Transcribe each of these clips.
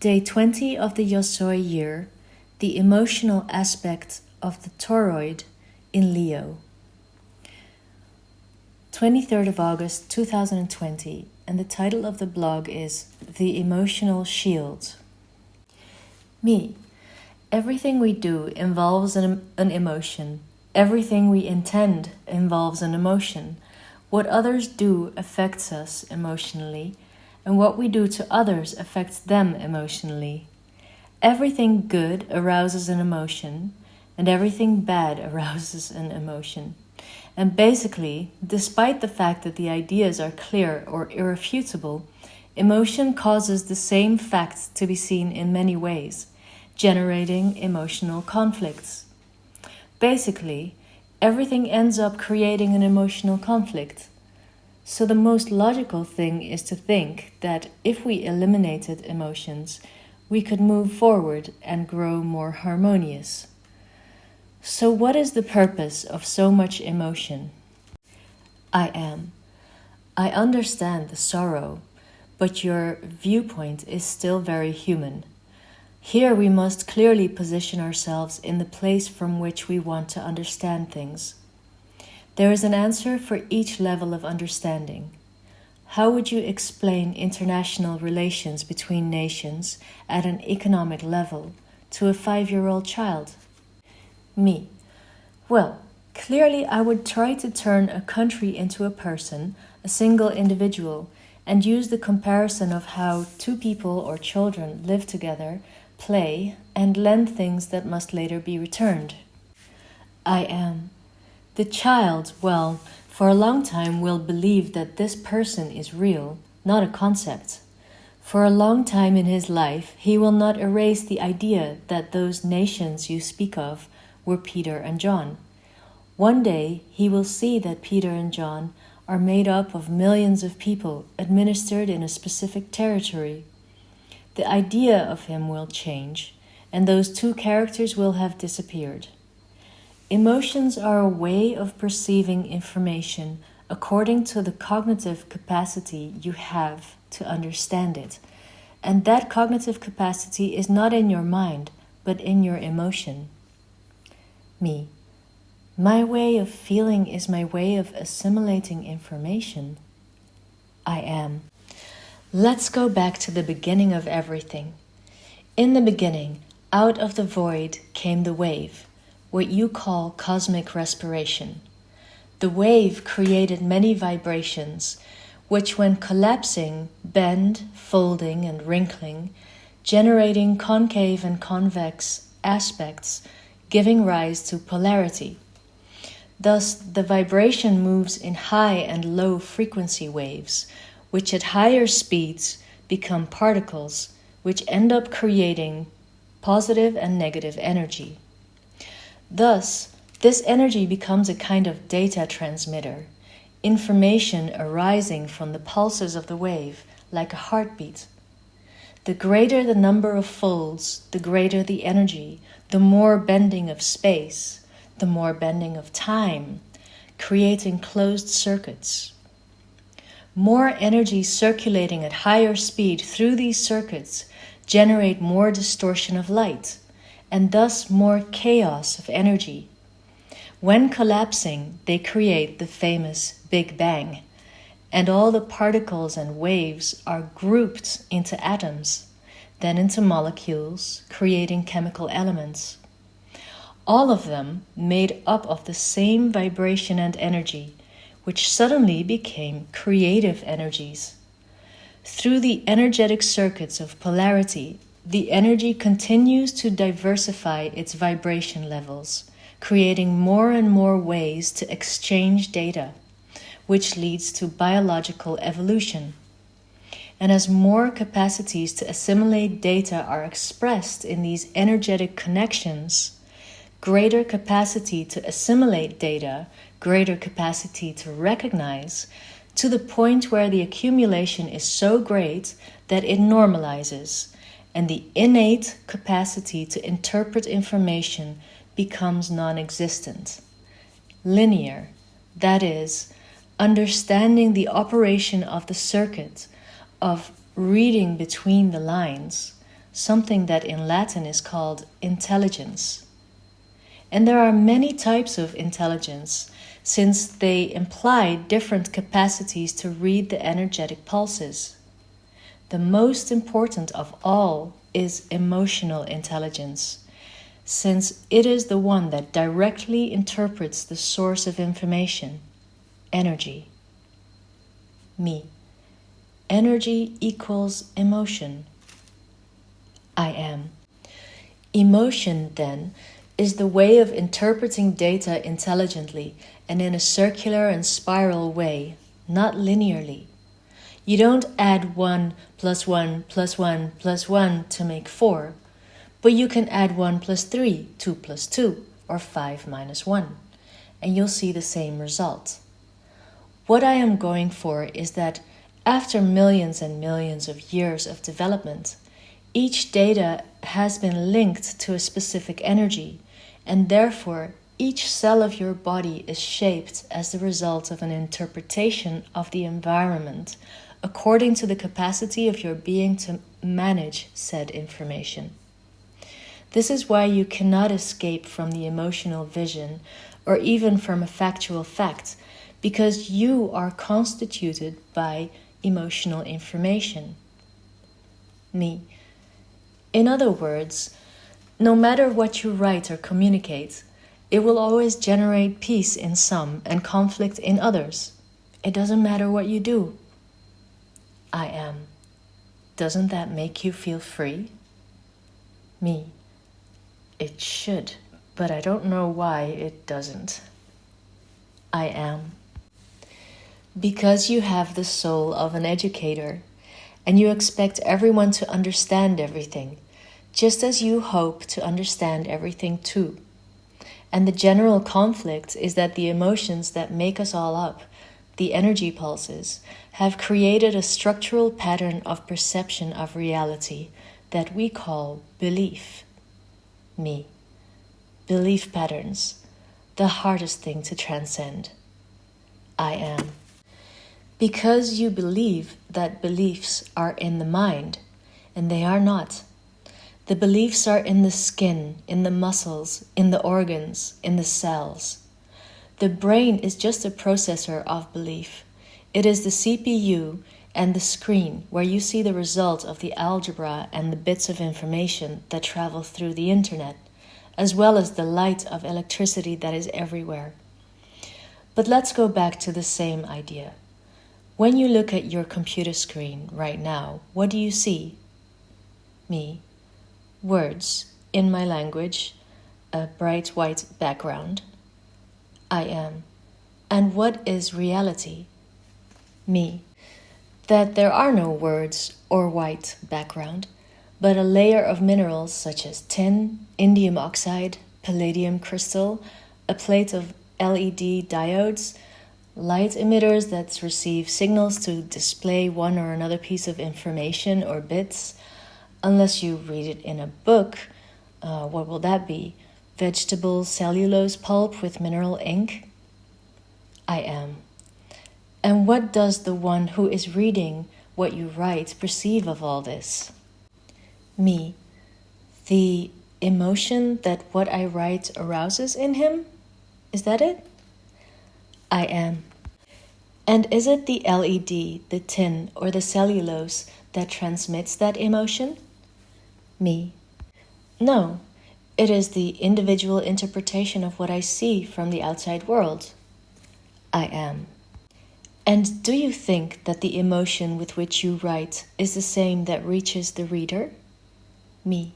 Day 20 of the Yosoi year, the emotional aspect of the Toroid in Leo. 23rd of August 2020, and the title of the blog is The Emotional Shield. Me. Everything we do involves an emotion. Everything we intend involves an emotion. What others do affects us emotionally, and what we do to others affects them emotionally. Everything good arouses an emotion, and everything bad arouses an emotion. And basically, despite the fact that the ideas are clear or irrefutable, emotion causes the same facts to be seen in many ways, generating emotional conflicts. Basically, everything ends up creating an emotional conflict. So the most logical thing is to think that if we eliminated emotions, we could move forward and grow more harmonious. So what is the purpose of so much emotion? I understand the sorrow, but your viewpoint is still very human. Here we must clearly position ourselves in the place from which we want to understand things. There is an answer for each level of understanding. How would you explain international relations between nations at an economic level to a 5-year-old child? Me. Well, clearly I would try to turn a country into a person, a single individual, and use the comparison of how two people or children live together, play, and lend things that must later be returned. The child, well, for a long time will believe that this person is real, not a concept. For a long time in his life, he will not erase the idea that those nations you speak of were Peter and John. One day, he will see that Peter and John are made up of millions of people administered in a specific territory. The idea of him will change, and those two characters will have disappeared. Emotions are a way of perceiving information according to the cognitive capacity you have to understand it. And that cognitive capacity is not in your mind, but in your emotion. Me. My way of feeling is my way of assimilating information. Let's go back to the beginning of everything. In the beginning, out of the void came the wave, what you call cosmic respiration. The wave created many vibrations, which when collapsing, bend, folding, and wrinkling, generating concave and convex aspects, giving rise to polarity. Thus, the vibration moves in high and low frequency waves, which at higher speeds become particles, which end up creating positive and negative energy. Thus, this energy becomes a kind of data transmitter, information arising from the pulses of the wave, like a heartbeat. The greater the number of folds, the greater the energy, the more bending of space, the more bending of time, creating closed circuits. More energy circulating at higher speed through these circuits generate more distortion of light, and thus more chaos of energy. When collapsing, they create the famous Big Bang, and all the particles and waves are grouped into atoms, then into molecules, creating chemical elements. All of them made up of the same vibration and energy, which suddenly became creative energies. Through the energetic circuits of polarity, the energy continues to diversify its vibration levels, creating more and more ways to exchange data, which leads to biological evolution. And as more capacities to assimilate data are expressed in these energetic connections, greater capacity to assimilate data, greater capacity to recognize, to the point where the accumulation is so great that it normalizes, and the innate capacity to interpret information becomes non-existent. Linear, that is, understanding the operation of the circuit, of reading between the lines, something that in Latin is called intelligence. And there are many types of intelligence, since they imply different capacities to read the energetic pulses. The most important of all is emotional intelligence, since it is the one that directly interprets the source of information, energy. Me. Energy equals emotion. I am. Emotion, then, is the way of interpreting data intelligently and in a circular and spiral way, not linearly. You don't add 1 plus 1 plus 1 plus 1 to make 4, but you can add 1 plus 3, 2 plus 2, or 5 minus 1, and you'll see the same result. What I am going for is that after millions and millions of years of development, each data has been linked to a specific energy, and therefore each cell of your body is shaped as the result of an interpretation of the environment according to the capacity of your being to manage said information. This is why you cannot escape from the emotional vision or even from a factual fact, because you are constituted by emotional information. Me. In other words, no matter what you write or communicate, it will always generate peace in some and conflict in others. It doesn't matter what you do. I am. Doesn't that make you feel free? Me. It should, but I don't know why it doesn't. I am. Because you have the soul of an educator, and you expect everyone to understand everything, just as you hope to understand everything too. And the general conflict is that the emotions that make us all up, the energy pulses, have created a structural pattern of perception of reality that we call belief. Me. Belief patterns, the hardest thing to transcend. I am. Because you believe that beliefs are in the mind, and they are not. The beliefs are in the skin, in the muscles, in the organs, in the cells. The brain is just a processor of belief. It is the CPU and the screen where you see the result of the algebra and the bits of information that travel through the internet, as well as the light of electricity that is everywhere. But let's go back to the same idea. When you look at your computer screen right now, what do you see? Me. Words, in my language, a bright white background. I am. And what is reality? Me. That there are no words or white background, but a layer of minerals such as tin, indium oxide, palladium crystal, a plate of LED diodes, light emitters that receive signals to display one or another piece of information or bits. Unless you read it in a book, what will that be? Vegetable cellulose pulp with mineral ink? I am. And what does the one who is reading what you write perceive of all this? Me. The emotion that what I write arouses in him? Is that it? I am. And is it the LED, the tin, or the cellulose that transmits that emotion? Me. No, it is the individual interpretation of what I see from the outside world. I am. And do you think that the emotion with which you write is the same that reaches the reader? Me.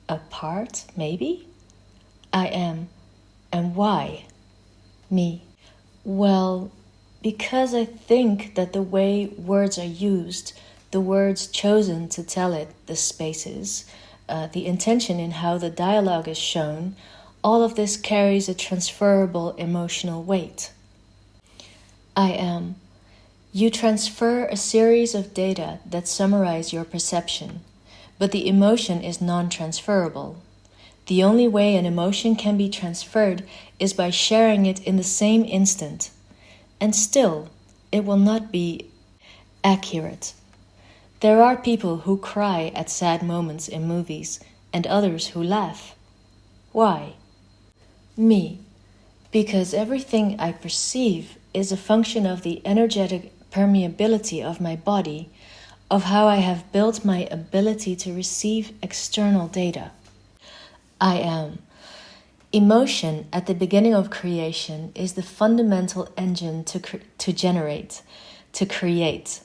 A part, maybe? I am. And why? Me. Well, because I think that the way words are used, the words chosen to tell it, the spaces, the intention in how the dialogue is shown, all of this carries a transferable emotional weight. I am. You transfer a series of data that summarize your perception, but the emotion is non-transferable. The only way an emotion can be transferred is by sharing it in the same instant, and still, it will not be accurate. There are people who cry at sad moments in movies and others who laugh. Why? Me. Because everything I perceive is a function of the energetic permeability of my body, of how I have built my ability to receive external data. I am. Emotion at the beginning of creation is the fundamental engine to generate, to create.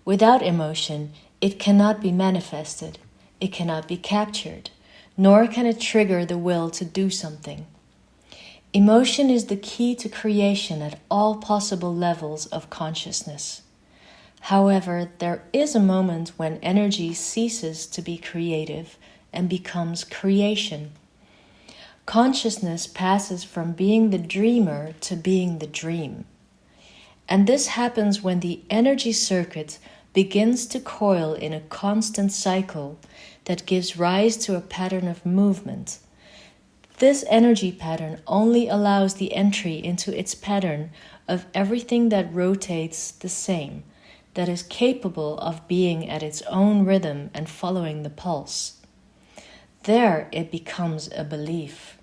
Without emotion, it cannot be manifested, it cannot be captured, nor can it trigger the will to do something. Emotion is the key to creation at all possible levels of consciousness. However, there is a moment when energy ceases to be creative and becomes creation. Consciousness passes from being the dreamer to being the dream. And this happens when the energy circuit begins to coil in a constant cycle that gives rise to a pattern of movement. This energy pattern only allows the entry into its pattern of everything that rotates the same, that is capable of being at its own rhythm and following the pulse. There it becomes a belief.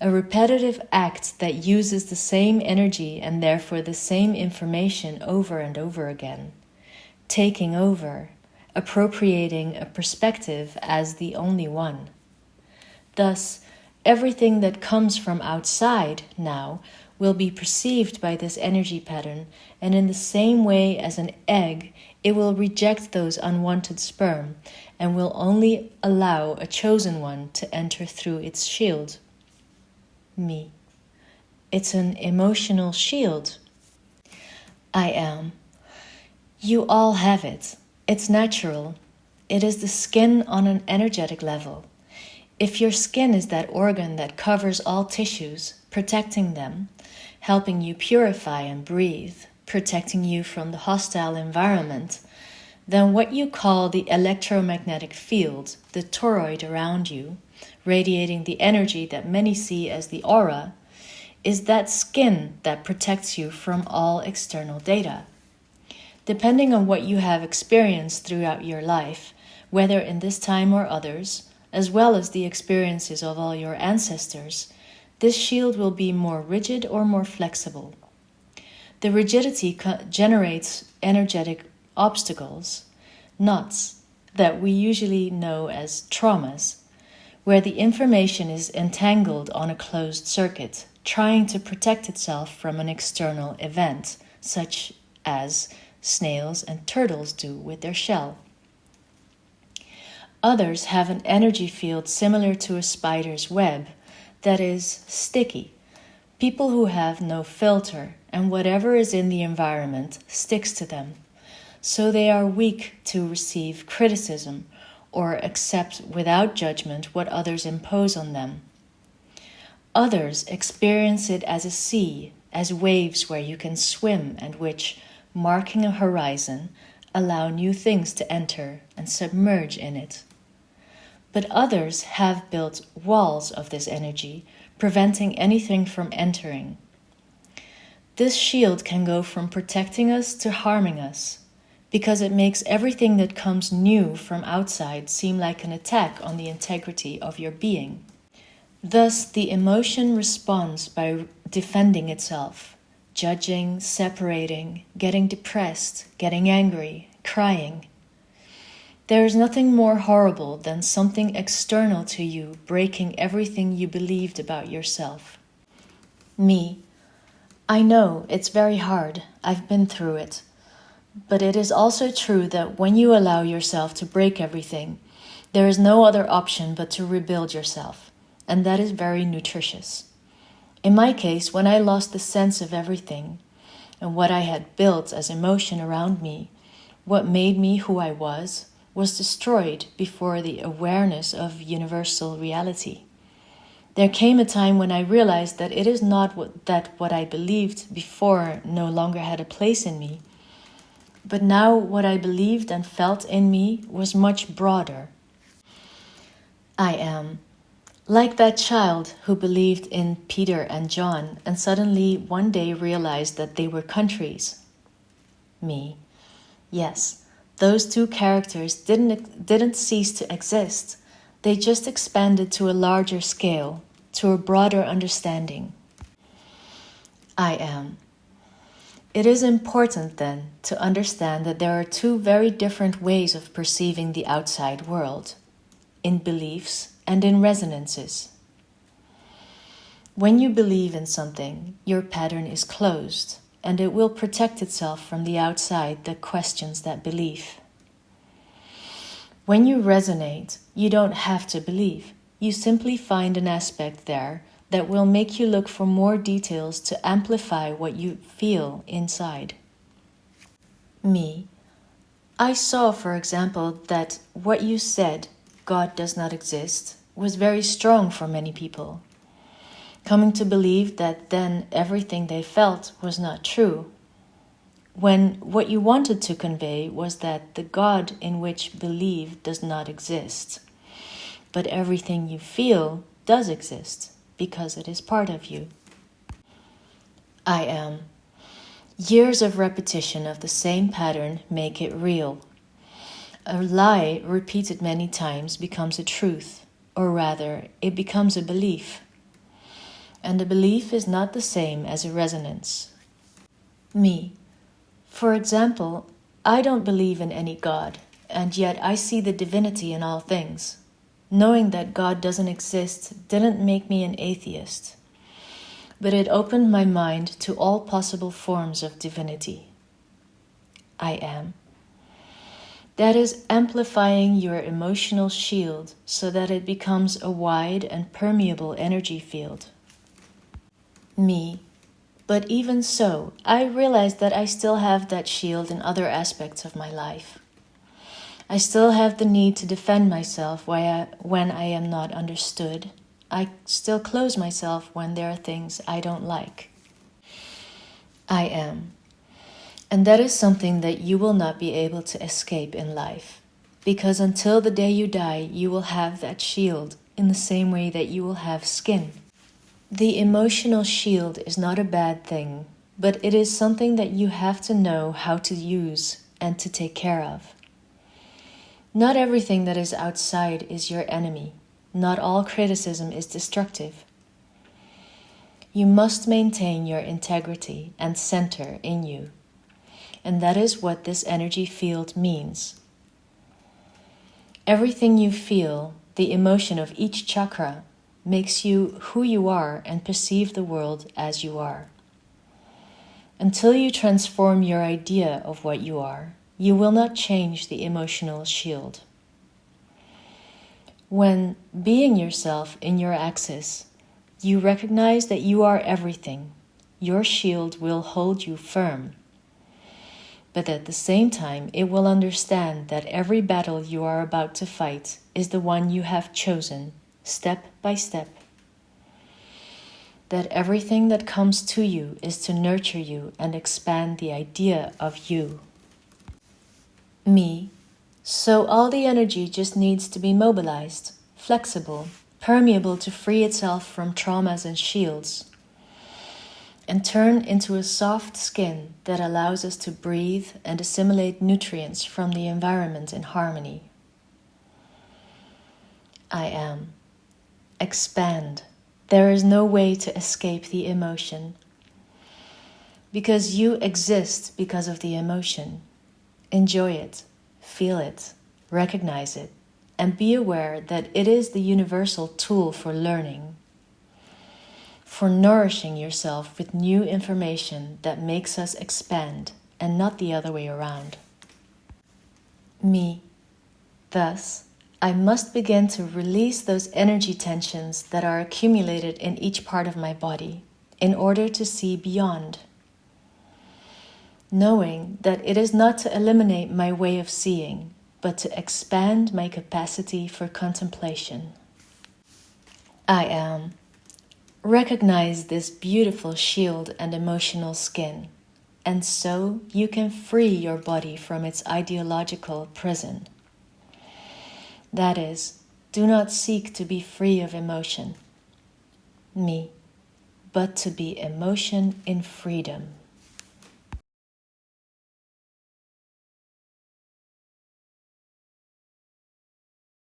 A repetitive act that uses the same energy and therefore the same information over and over again, taking over, appropriating a perspective as the only one. Thus, everything that comes from outside now will be perceived by this energy pattern, and in the same way as an egg, it will reject those unwanted sperm and will only allow a chosen one to enter through its shield. Me. It's an emotional shield. I am. You all have it. It's natural. It is the skin on an energetic level. If your skin is that organ that covers all tissues, protecting them, helping you purify and breathe, protecting you from the hostile environment, then what you call the electromagnetic field, the toroid around you, radiating the energy that many see as the aura, is that skin that protects you from all external data. Depending on what you have experienced throughout your life, whether in this time or others, as well as the experiences of all your ancestors, this shield will be more rigid or more flexible. The rigidity generates energetic obstacles, knots, that we usually know as traumas, where the information is entangled on a closed circuit, trying to protect itself from an external event, such as snails and turtles do with their shell. Others have an energy field similar to a spider's web that is sticky. People who have no filter, and whatever is in the environment sticks to them, so they are weak to receive criticism or accept without judgment what others impose on them. Others experience it as a sea, as waves where you can swim and which, marking a horizon, allow new things to enter and submerge in it. But others have built walls of this energy, preventing anything from entering. This shield can go from protecting us to harming us, because it makes everything that comes new from outside seem like an attack on the integrity of your being. Thus, the emotion responds by defending itself, judging, separating, getting depressed, getting angry, crying. There is nothing more horrible than something external to you breaking everything you believed about yourself. Me. I know it's very hard. I've been through it. But it is also true that when you allow yourself to break everything, there is no other option but to rebuild yourself, and that is very nutritious. In my case, when I lost the sense of everything, and what I had built as emotion around me, what made me who I was destroyed before the awareness of universal reality. There came a time when I realized that it is not what I believed before no longer had a place in me, but now what I believed and felt in me was much broader. I am like that child who believed in Peter and John and suddenly one day realized that they were countries. Me. Yes, those two characters didn't cease to exist. They just expanded to a larger scale, to a broader understanding. I am. It is important, then, to understand that there are two very different ways of perceiving the outside world, in beliefs and in resonances. When you believe in something, your pattern is closed, and it will protect itself from the outside that questions that belief. When you resonate, you don't have to believe. You simply find an aspect there that will make you look for more details to amplify what you feel inside. Me. I saw, for example, that what you said, God does not exist, was very strong for many people, coming to believe that then everything they felt was not true, when what you wanted to convey was that the God in which believe does not exist, but everything you feel does exist because it is part of you. I am. Years of repetition of the same pattern make it real. A lie repeated many times becomes a truth, or rather, it becomes a belief. And a belief is not the same as a resonance. Me. For example, I don't believe in any God, and yet I see the divinity in all things. Knowing that God doesn't exist didn't make me an atheist, but it opened my mind to all possible forms of divinity. I am. That is amplifying your emotional shield so that it becomes a wide and permeable energy field. Me. But even so, I realize that I still have that shield in other aspects of my life. I still have the need to defend myself when I am not understood. I still close myself when there are things I don't like. I am. And that is something that you will not be able to escape in life. Because until the day you die, you will have that shield in the same way that you will have skin. The emotional shield is not a bad thing, but it is something that you have to know how to use and to take care of. Not everything that is outside is your enemy. Not all criticism is destructive. You must maintain your integrity and center in you. And that is what this energy field means. Everything you feel, the emotion of each chakra, makes you who you are and perceive the world as you are. Until you transform your idea of what you are, you will not change the emotional shield. When being yourself in your axis, you recognize that you are everything, your shield will hold you firm. But at the same time, it will understand that every battle you are about to fight is the one you have chosen, step by step. That everything that comes to you is to nurture you and expand the idea of you. Me. So all the energy just needs to be mobilized, flexible, permeable to free itself from traumas and shields, and turn into a soft skin that allows us to breathe and assimilate nutrients from the environment in harmony. I am. Expand. There is no way to escape the emotion. Because you exist because of the emotion. Enjoy it, feel it, recognize it, and be aware that it is the universal tool for learning, for nourishing yourself with new information that makes us expand and not the other way around. Me. Thus, I must begin to release those energy tensions that are accumulated in each part of my body in order to see beyond. Knowing that it is not to eliminate my way of seeing, but to expand my capacity for contemplation. I am. Recognize this beautiful shield and emotional skin, and so you can free your body from its ideological prison. That is, do not seek to be free of emotion, me, but to be emotion in freedom.